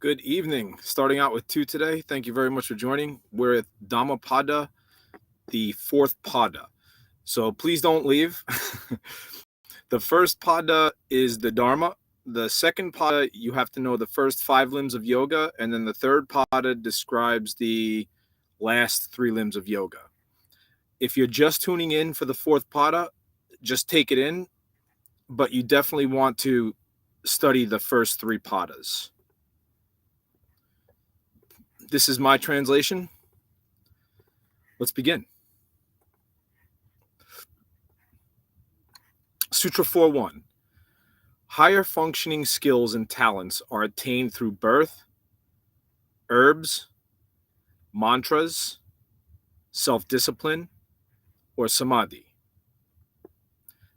Good evening. Starting out with two today. Thank you very much for joining. We're at Dhammapada, the fourth pada. So please don't leave. The first pada is the Dharma. The second pada, you have to know the first five limbs of yoga. And then the third pada describes the last three limbs of yoga. If you're just tuning in for the fourth pada, just take it in. But you definitely want to study the first three padas. This is my translation. Let's begin. Sutra 4.1. Higher functioning skills and talents are attained through birth, herbs, mantras, self-discipline, or samadhi.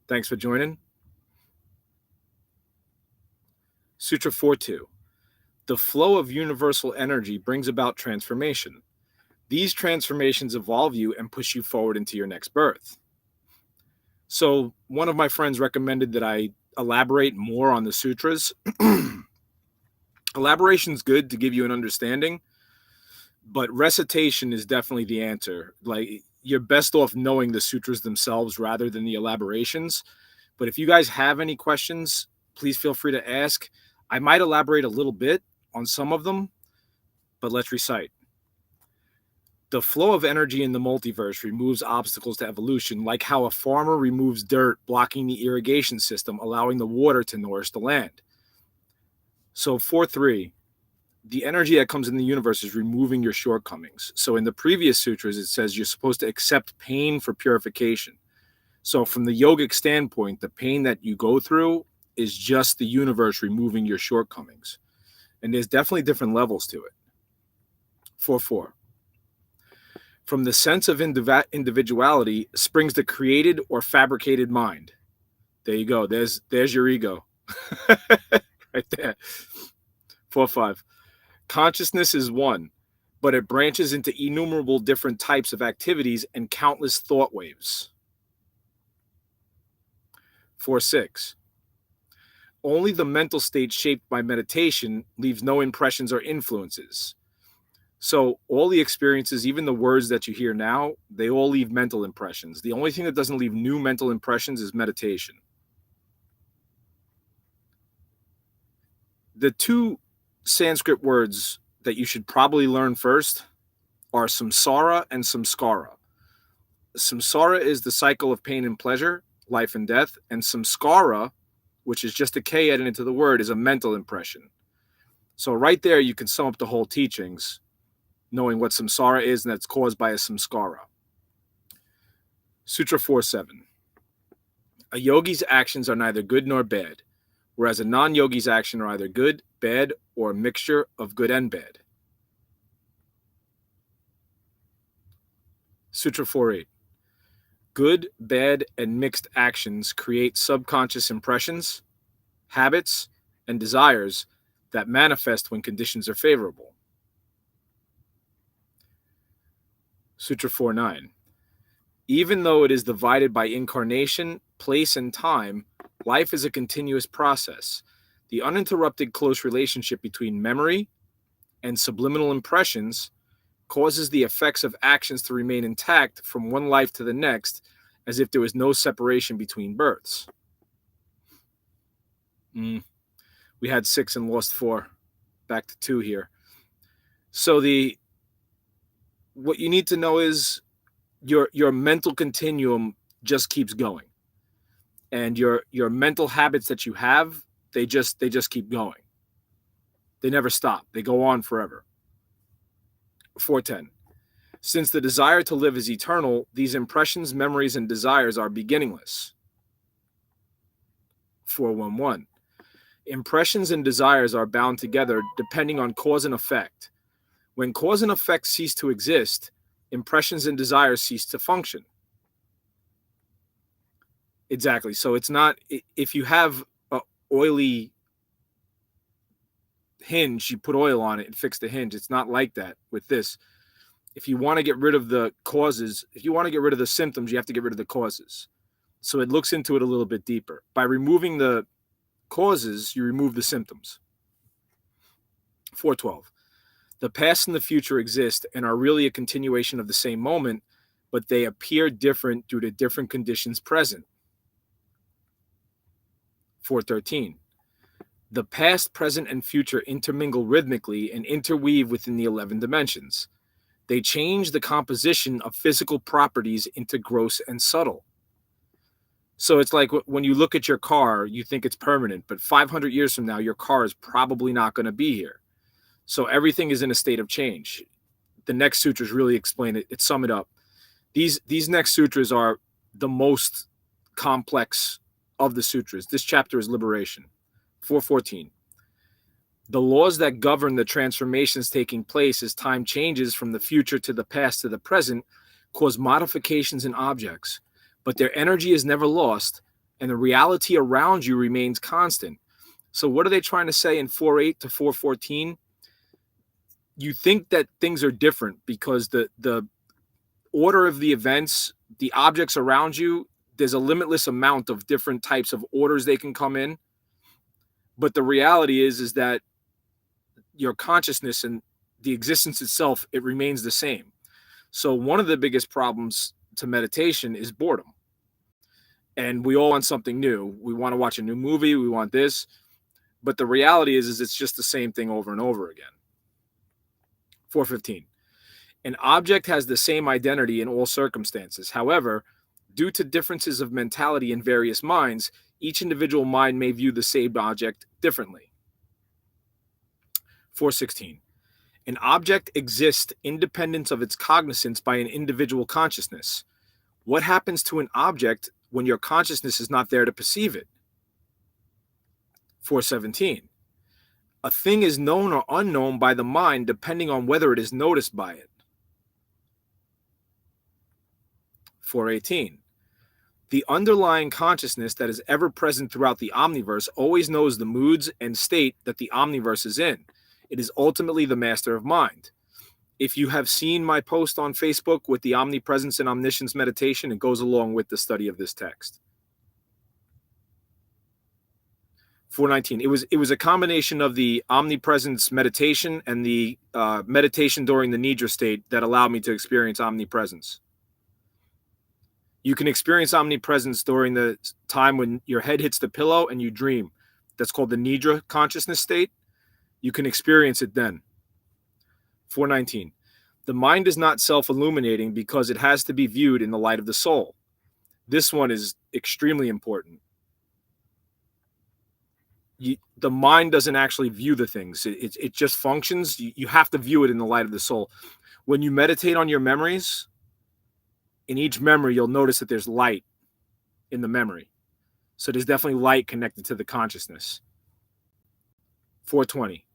Thanks for joining. Sutra 4.2. The flow of universal energy brings about transformation. These transformations evolve you and push you forward into your next birth. So one of my friends recommended that I elaborate more on the sutras. Elaboration is good to give you an understanding, but recitation is definitely the answer. Like, you're best off knowing the sutras themselves rather than the elaborations. But if you guys have any questions, please feel free to ask. I might elaborate a little bit on some of them, but let's recite. The flow of energy in the multiverse removes obstacles to evolution, like how a farmer removes dirt blocking the irrigation system, allowing the water to nourish the land. So 4.3, the energy that comes in the universe is removing your shortcomings. So in the previous sutras, it says you're supposed to accept pain for purification. So from the yogic standpoint, the pain that you go through is just the universe removing your shortcomings. And there's definitely different levels to it. 4.4. From the sense of individuality springs the created or fabricated mind. There you go. There's your ego. Right there. 4.5. Consciousness is one, but it branches into innumerable different types of activities and countless thought waves. 4.6. Only the mental state shaped by meditation leaves no impressions or influences. So all the experiences, even the words that you hear now, they all leave mental impressions. The only thing that doesn't leave new mental impressions is meditation. The two Sanskrit words that you should probably learn first are samsara and samskara. Samsara is the cycle of pain and pleasure, life and death, and samskara, which is just a K added into the word, is a mental impression. So right there, you can sum up the whole teachings, knowing what samsara is, and that's caused by a samskara. Sutra 4.7. A yogi's actions are neither good nor bad, whereas a non-yogi's actions are either good, bad, or a mixture of good and bad. Sutra 4.8. Good, bad, and mixed actions create subconscious impressions, habits, and desires that manifest when conditions are favorable. Sutra 4.9. Even though it is divided by incarnation, place, and time, life is a continuous process. The uninterrupted close relationship between memory and subliminal impressions causes the effects of actions to remain intact from one life to the next, as if there was no separation between births. We had 6 and lost 4. Back to 2 here. So what you need to know is your mental continuum just keeps going, and your mental habits that you have, they just keep going. They never stop. They go on forever. 4.10. Since the desire to live is eternal, these impressions, memories, and desires are beginningless. 4.11. Impressions and desires are bound together depending on cause and effect. When cause and effect cease to exist, impressions and desires cease to function. Exactly. So it's not, if you have an oily hinge, you put oil on it and fix the hinge. It's not like that with this. If you want to get rid of the causes, if you want to get rid of the symptoms, you have to get rid of the causes. So it looks into it a little bit deeper. By removing the causes, you remove the symptoms. 412. The past and the future exist and are really a continuation of the same moment, but they appear different due to different conditions present. 413. The past, present, and future intermingle rhythmically and interweave within the 11 dimensions. They change the composition of physical properties into gross and subtle. So it's like when you look at your car, you think it's permanent, but 500 years from now, your car is probably not going to be here. So everything is in a state of change. The next sutras really explain it. It sum it up. These next sutras are the most complex of the sutras. This chapter is liberation. 414. The laws that govern the transformations taking place as time changes from the future to the past to the present cause modifications in objects, but their energy is never lost, and the reality around you remains constant. So what are they trying to say in 4.8 to 4.14? You think that things are different because the order of the events, the objects around you, there's a limitless amount of different types of orders they can come in. But the reality is that your consciousness and the existence itself, it remains the same. So one of the biggest problems to meditation is boredom. And we all want something new. We want to watch a new movie. We want this. But the reality is it's just the same thing over and over again. 415. An object has the same identity in all circumstances. However, due to differences of mentality in various minds, each individual mind may view the same object differently. 416. An object exists independent of its cognizance by an individual consciousness. What happens to an object when your consciousness is not there to perceive it? 417. A thing is known or unknown by the mind depending on whether it is noticed by it. 418. The underlying consciousness that is ever present throughout the omniverse always knows the moods and state that the omniverse is in. It is ultimately the master of mind. If you have seen my post on Facebook with the omnipresence and omniscience meditation, it goes along with the study of this text. 419. It was a combination of the omnipresence meditation and the meditation during the nidra state that allowed me to experience omnipresence. You can experience omnipresence during the time when your head hits the pillow and you dream. That's called the nidra consciousness state. You can experience it then. 419. The mind is not self-illuminating because it has to be viewed in the light of the soul. This one is extremely important. The mind doesn't actually view the things. It just functions. You have to view it in the light of the soul. When you meditate on your memories, in each memory, you'll notice that there's light in the memory. So there's definitely light connected to the consciousness. 420.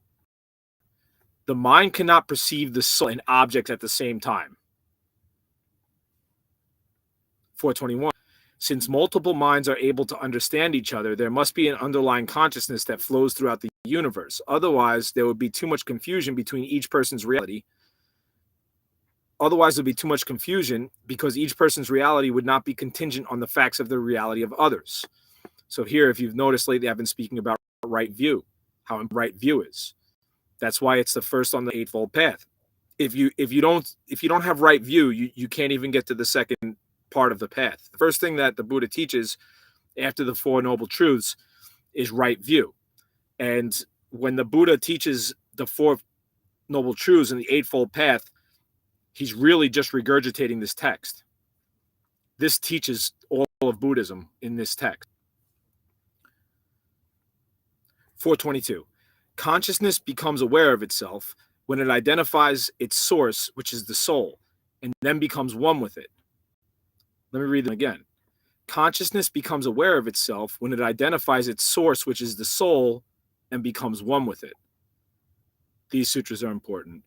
The mind cannot perceive the soul and objects at the same time. 421. Since multiple minds are able to understand each other, there must be an underlying consciousness that flows throughout the universe. Otherwise, there would be too much confusion between each person's reality. Otherwise, there'd be too much confusion because each person's reality would not be contingent on the facts of the reality of others. So here, if you've noticed lately, I've been speaking about right view, how important right view is. That's why it's the first on the Eightfold Path. If you don't have right view, you can't even get to the second part of the path. The first thing that the Buddha teaches after the Four Noble Truths is right view. And when the Buddha teaches the Four Noble Truths in the Eightfold Path, he's really just regurgitating this text. This teaches all of Buddhism in this text. 422. Consciousness becomes aware of itself when it identifies its source, which is the soul, and then becomes one with it. Let me read them again. Consciousness becomes aware of itself when it identifies its source, which is the soul, and becomes one with it. These sutras are important.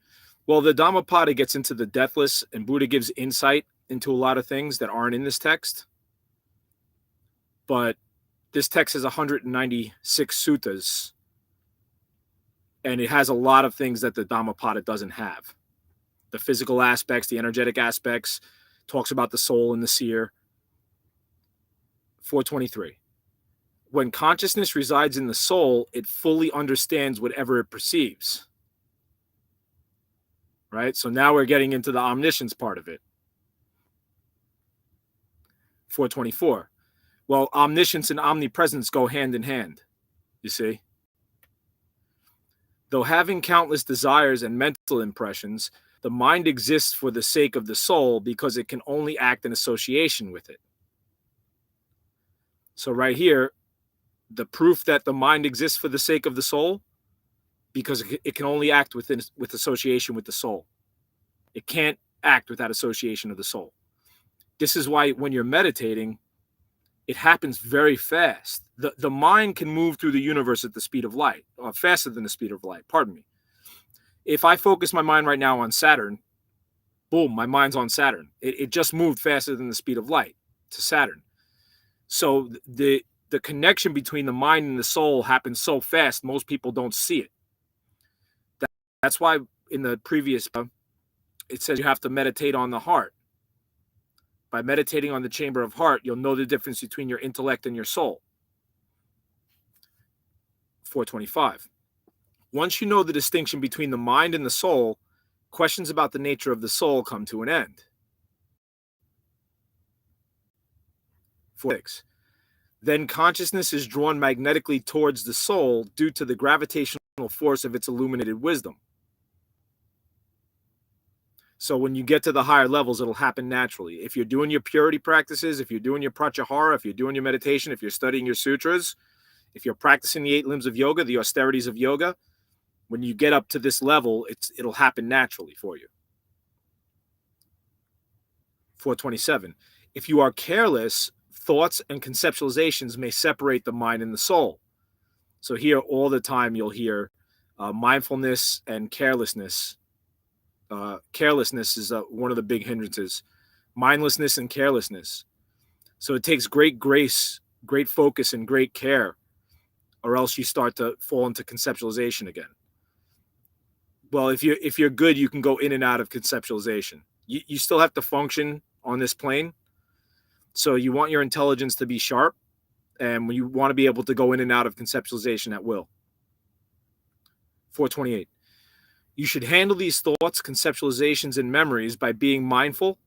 Well, the Dhammapada gets into the deathless, and Buddha gives insight into a lot of things that aren't in this text. But this text has 196 suttas, and it has a lot of things that the Dhammapada doesn't have. The physical aspects, the energetic aspects, talks about the soul and the seer. 423. When consciousness resides in the soul, it fully understands whatever it perceives. right? So now we're getting into the omniscience part of it. 424. Well, omniscience and omnipresence go hand in hand, you see. Though having countless desires and mental impressions, the mind exists for the sake of the soul because it can only act in association with it. So right here, the proof that the mind exists for the sake of the soul, because it can only act with association with the soul. It can't act without association of the soul. This is why when you're meditating, it happens very fast. The mind can move through the universe at the speed of light, or faster than the speed of light, pardon me. If I focus my mind right now on Saturn, boom, my mind's on Saturn. It just moved faster than the speed of light to Saturn. So the connection between the mind and the soul happens so fast, most people don't see it. That's why in the previous, it says you have to meditate on the heart. By meditating on the chamber of heart, you'll know the difference between your intellect and your soul. 425. Once you know the distinction between the mind and the soul, questions about the nature of the soul come to an end. 46. Then consciousness is drawn magnetically towards the soul due to the gravitational force of its illuminated wisdom. So when you get to the higher levels, it'll happen naturally. If you're doing your purity practices, if you're doing your pratyahara, if you're doing your meditation, if you're studying your sutras, if you're practicing the 8 limbs of yoga, the austerities of yoga, when you get up to this level, it'll happen naturally for you. 427. If you are careless, thoughts and conceptualizations may separate the mind and the soul. So here, all the time, you'll hear mindfulness and carelessness. Carelessness is one of the big hindrances. Mindlessness and carelessness. So it takes great grace, great focus, and great care, or else you start to fall into conceptualization again. Well, if you're good, you can go in and out of conceptualization. You still have to function on this plane. So you want your intelligence to be sharp, and you want to be able to go in and out of conceptualization at will. 428. You should handle these thoughts, conceptualizations, and memories by being mindful,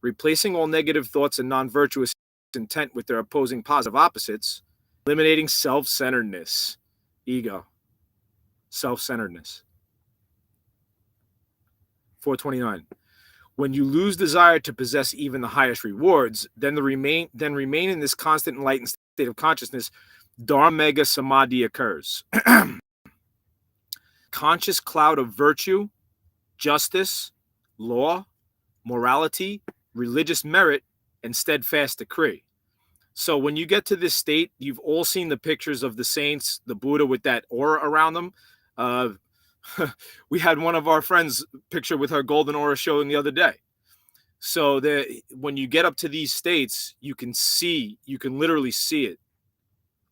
replacing all negative thoughts and non-virtuous intent with their opposing positive opposites, eliminating self-centeredness, ego, self-centeredness. 429. When you lose desire to possess even the highest rewards, then remain in this constant enlightened state of consciousness, Dharmega Samadhi occurs. Conscious cloud of virtue, justice, law, morality, religious merit, and steadfast decree. So when you get to this state, you've all seen the pictures of the saints, the Buddha with that aura around them. We had one of our friends picture with her golden aura showing the other day. So when you get up to these states, you can literally see it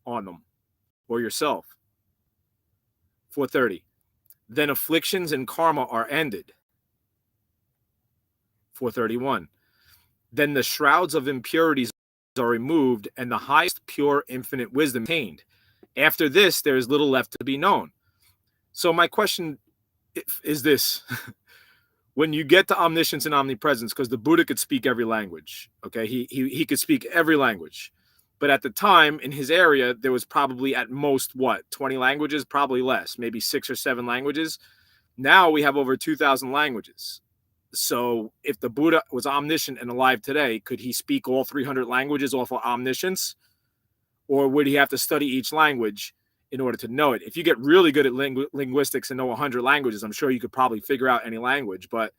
on them or yourself. 430. Then afflictions and karma are ended. 431. Then the shrouds of impurities are removed and the highest pure infinite wisdom attained. After this, there is little left to be known. So my question is this. When you get to omniscience and omnipresence, because the Buddha could speak every language, okay? He could speak every language. But at the time, in his area, there was probably at most, 20 languages? Probably less, maybe 6 or 7 languages. Now we have over 2,000 languages. So if the Buddha was omniscient and alive today, could he speak all 300 languages off of omniscience? Or would he have to study each language in order to know it? If you get really good at linguistics and know 100 languages, I'm sure you could probably figure out any language. But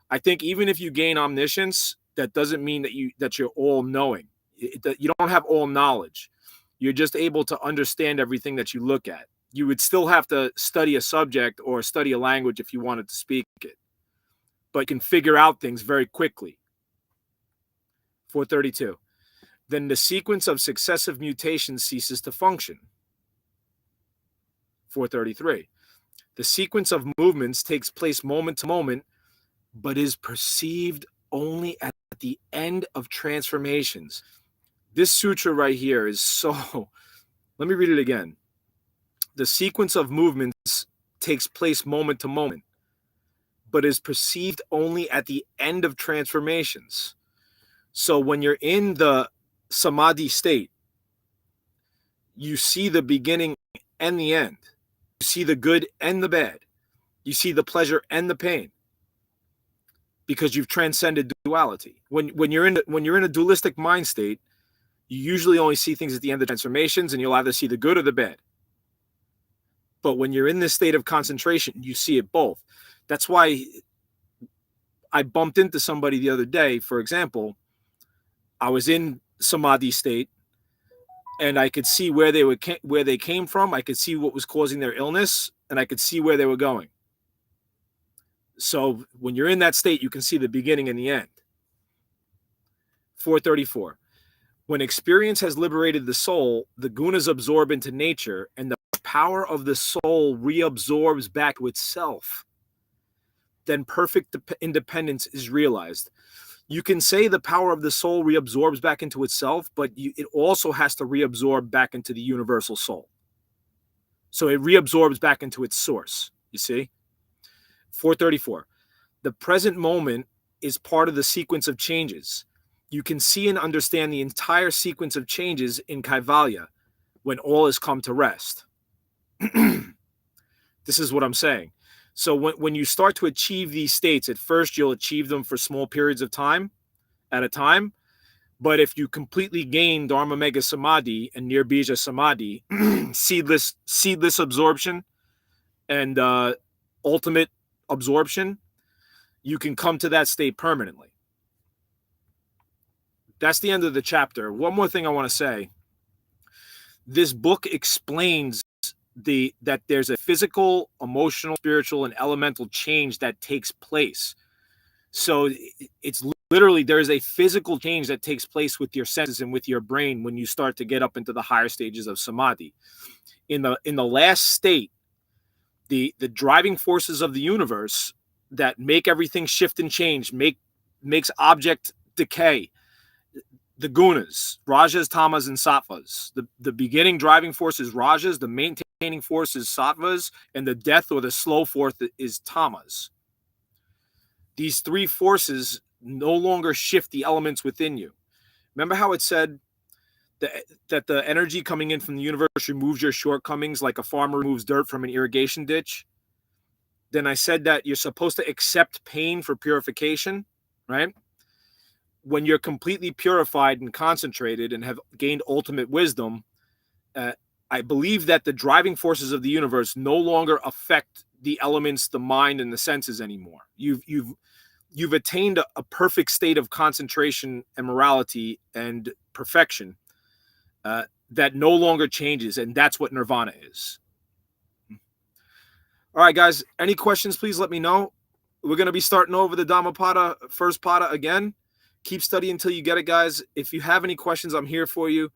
I think even if you gain omniscience, that doesn't mean that you're all knowing. You don't have all knowledge. You're just able to understand everything that you look at. You would still have to study a subject or study a language if you wanted to speak it. But you can figure out things very quickly. 432. Then the sequence of successive mutations ceases to function. 433. The sequence of movements takes place moment to moment, but is perceived only at the end of transformations. This sutra right here is so... Let me read it again. The sequence of movements takes place moment to moment, but is perceived only at the end of transformations. So when you're in the samadhi state, you see the beginning and the end. You see the good and the bad. You see the pleasure and the pain, because you've transcended duality. When you're in a dualistic mind state, you usually only see things at the end of transformations, and you'll either see the good or the bad. But when you're in this state of concentration, you see it both. That's why I bumped into somebody the other day. For example, I was in samadhi state, and I could see where they came from. I could see what was causing their illness, and I could see where they were going. So when you're in that state, you can see the beginning and the end. 434. When experience has liberated the soul, the gunas absorb into nature, and the power of the soul reabsorbs back to itself. Then perfect independence is realized. You can say the power of the soul reabsorbs back into itself, but it also has to reabsorb back into the universal soul. So it reabsorbs back into its source, you see? 434. The present moment is part of the sequence of changes. You can see and understand the entire sequence of changes in Kaivalya when all has come to rest. This is what I'm saying. So when you start to achieve these states, at first you'll achieve them for small periods of time at a time. But if you completely gain Dharma Mega Samadhi and Nirbija Samadhi, seedless absorption and ultimate absorption, you can come to that state permanently. That's the end of the chapter. One more thing I want to say. This book explains that there's a physical, emotional, spiritual, and elemental change that takes place. So it's literally, there's a physical change that takes place with your senses and with your brain when you start to get up into the higher stages of samadhi. In the last state, the driving forces of the universe that make everything shift and change, makes object decay, the gunas, rajas, tamas, and sattvas. The beginning driving force is rajas, the maintaining force is sattvas, and the death or the slow force is tamas. These three forces no longer shift the elements within you. Remember how it said that the energy coming in from the universe removes your shortcomings like a farmer removes dirt from an irrigation ditch? Then I said that you're supposed to accept pain for purification, right? When you're completely purified and concentrated and have gained ultimate wisdom, I believe that the driving forces of the universe no longer affect the elements, the mind, and the senses anymore. You've attained a perfect state of concentration and morality and perfection that no longer changes, and that's what nirvana is. All right, guys, any questions, please let me know. We're going to be starting over the Dhammapada, first pada again. Keep studying until you get it, guys. If you have any questions, I'm here for you.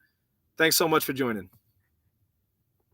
Thanks so much for joining.